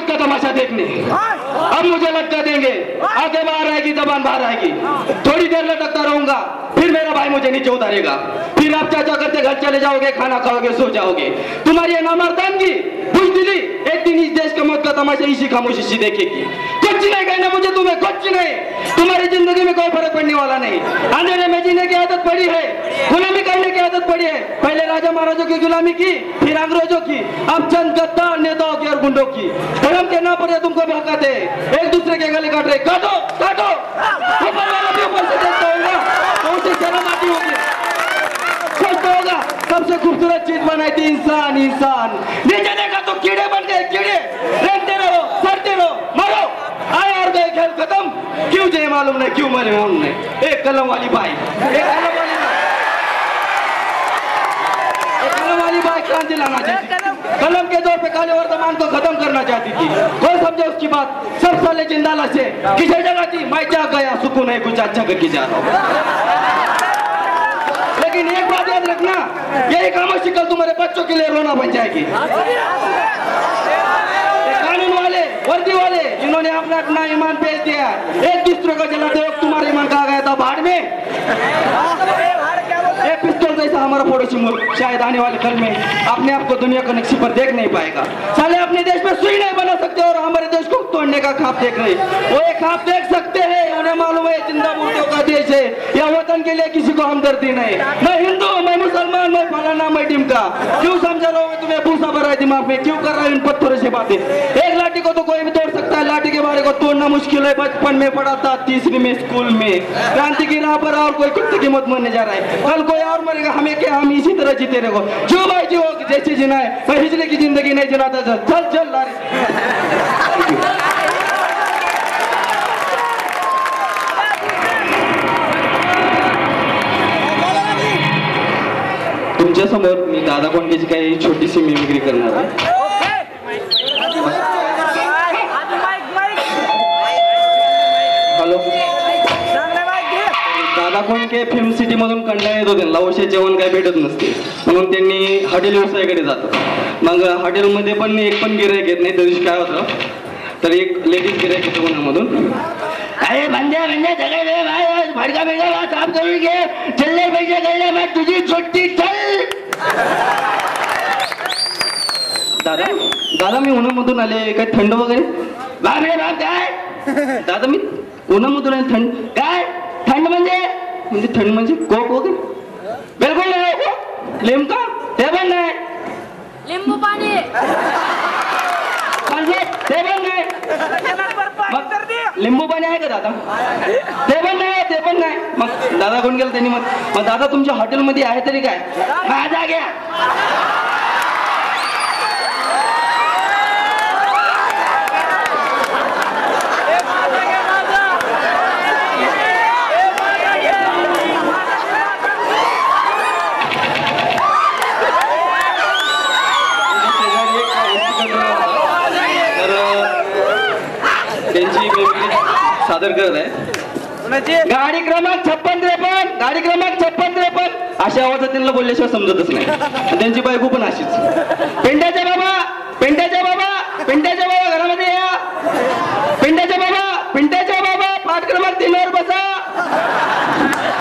मौत का तमाशा देखने। अब मुझे लटका देंगे, आगे बाहर आएगी, जबान बाहर आएगी। थोड़ी देर लटकता रहूंगा, फिर मेरा भाई मुझे नीचे उतारेगा। फिर आप चाचा करते घर चले जाओगे, खाना खाओगे, सो जाओगे। तुम्हारी नामर्दानगी बुज़दिली एक दिन इस देश के मौत का तमाशा इसी खामोशी से देखेगी। कुछ नहीं कहना मुझे तुम्हें, कुछ नहीं। तुम्हारी जिंदगी में कोई फर्क पड़ने वाला नहीं। अंधेरे में जीने की आदत पड़ी है, गुलामी करने की आदत पड़ी है। पहले राजा महाराजों की गुलामी की, फिर अंग्रेजों की, अब चंद गद्दार नेताओं की और गुंडों की। धर्म के नाम पर तुमको भड़काते, एक दूसरे के गले काट रहे। काटो काटो, ऊपर वाला भी ऊपर से देखता होगा तो उसे शर्म आती होगी। सोचता होगा सबसे खूबसूरत चीज बनाई थी इंसान। इंसान नीचे देखा तो कीड़े बन गए, कीड़े। रहते रहो, सड़ते रहो, मरो। आए और गए, खेल खत्म। क्यों जे मालूम नहीं क्यों मरे उन्होंने। एक कलम वाली भाई, क्रांति लाना चाहती थी। कलम के दौर पे काले वर्तमान को खत्म करना चाहती थी। कोई समझे उसकी बात। सब साले जिंदाला से किसी जगह थी, मैं क्या गया, सुकून है, कुछ अच्छा करके जा रहा हूँ। लेकिन एक बात याद रखना, यही खामोशी कल तुम्हारे बच्चों के लिए रोना बन जाएगी। कानून वाले, वर्दी वाले, जिन्होंने अपना अपना ईमान बेच दिया, एक दूसरे को जलाते वक्त तुम्हारा ईमान कहा गया था भाड़ में। एक पिस्तौल जैसा हमारा पड़ोसी मुल्क शायद आने वाले कल में अपने आप को दुनिया के नक्शे पर देख नहीं पाएगा। साले अपने देश में सुई नहीं बना सकते और हमारे देश को तोड़ने का ख्वाब देख रहे। वो एक ख्वाब देख सकते हैं, उन्हें मालूम है जिंदा मुर्दों का देश है, या वतन के लिए किसी को हमदर्दी नहीं। मैं हिंदू, मैं मुसलमान, मैं फलाना, मैं ढिमका। क्यों समझा रहा हूँ तुम्हें भूसा भरा है दिमाग में? क्यों कर रहा है इन पत्थरों से बातें? एक लाठी को तो कोई भी तोड़ सकता है, लाठी के बारे को तोड़ना मुश्किल है। बचपन में पढ़ा था, तीसरी में स्कूल में। क्रांति की राह पर और कोई कुत्ते की मौत मरने जा रहा है, कल कोई और मरेगा, हमें क्या, हम इसी तरह जीते रहो। जो भाई जो जैसे जीना है, मैं हिजले की जिंदगी नहीं जीना था। चल चल लारे। तुमच्या समोर मी दादा कोंडकेची काही छोटीशी मिमिक्री करणार आहे। Hello, Dada Kondke film city मधून कंटाळा येतो त्यांना, औषध जेवण काय भेटत नसते, म्हणून त्यांनी हॉटेल व्यवसायाकडे जातात। मग हॉटेलमध्ये पण एक पण गिरायक येत नाही। त्या दिवशी काय होतं, तर एक लेडीज गिरायक येतो पुण्यामधून। अरे बंदे बंदे सगळे भडका बिडका साफ करून घे, चल्ले पैसे गल्ले, मैं तुझी छोटी चल। दादा दादा मी उन्हामधून आले, काय थंड वगैरे? बाप रे बाप, काय दादा मी उन्हामधून आले, थंड काय? थंड म्हणजे थंड म्हणजे कोक वगैरे? बिलकुल नाही। लिमका ते पण नाही, लिंबू पाणी ते पण नाही। लिंबू पाणी आहे का दादा? ते पण नाही, ते पण नाही। मग दादा कोण गेला त्यांनी? मग दादा तुमच्या हॉटेलमध्ये आहे तरी काय? माझा घ्या। सादर करत आहे गाडी क्रमांक 5653, गाडी क्रमांक 5653 अशा आवाजात त्यांना बोलल्याशिवाय समजतच नाही। त्यांची बायको पण अशीच। पेंड्याच्या बाबा, पेंड्याच्या बाबा, पेंड्याच्या बाबा घरामध्ये या। पेंड्याच्या बाबा, पेंड्याच्या बाबा पाठ क्रमांक 3 वर बसा।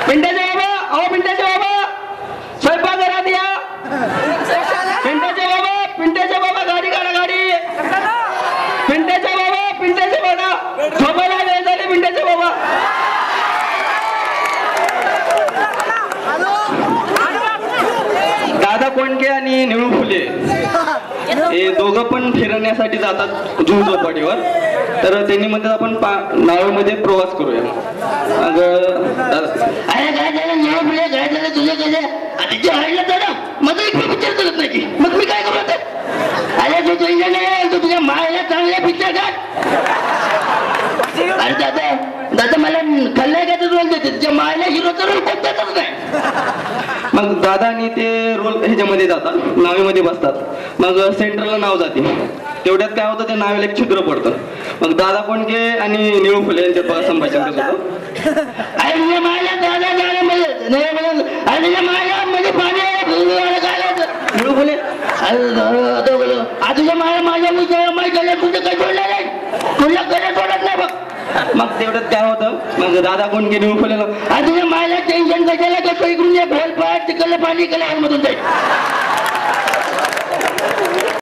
पेंड्याच्या बाबा, अहो पेंड्याच्या बाबा स्वयंपाकघरात या। पेंड्याच्या बाबा, पेंड्याच्या बाबा गाडी काढा, गाडी। पेंड्याच्या बाबा, पेंड्याच्या बाबा झोपायला वेळ झाली, पेंड्याच्या बाबा। दादा कोंडके आणि निळू फुले हे दोघं पण फिरण्यासाठी जातात जून चौपाटीवर। तर त्यांनी म्हणतात आपण नावेमध्ये प्रवास करूया। मग अरे काय झालं निळू फुले, काय झालं तुझं? कसं आता हडलं तर माझा एक पिक्चर करत नाही, मग मी काय करू आता? अरे तू तुझ्या नाही, तू तुझ्या मायला चांगल्या पिक्चर काढ। अरे दादा दादा मला खलनायकाचा रोल देते, तुझ्या मायला हिरोचा रोल कोण देतच नाही। मग दादानी ते रोल ह्याच्यामध्ये जातात, नावेमध्ये बसतात। मग सेंटरला नाव जाते, तेवढ्यात काय होतं, त्या नावेला एक छिद्र पडतं। मग दादा कोंडके आणि निळू फुले यांच्यात बघा संभाषण कसं होतं। अरे तुझ्या मायला दादा अरे तुझ्या मायला म्हणजे पाणी निळू फुले, तुझ्या माया माझ्या माहिती तुझं काय जोडलं? तुला गरज सोडत नाही बघ. मग तेवढंच काय होतं, मग दादा कोण गेले उफलेलं, आणि तुझ्या मायला टेन्शन कशाला, कसं इकडून ये भोलपाट तिकडलं पाणी इकडे मधून जाईल.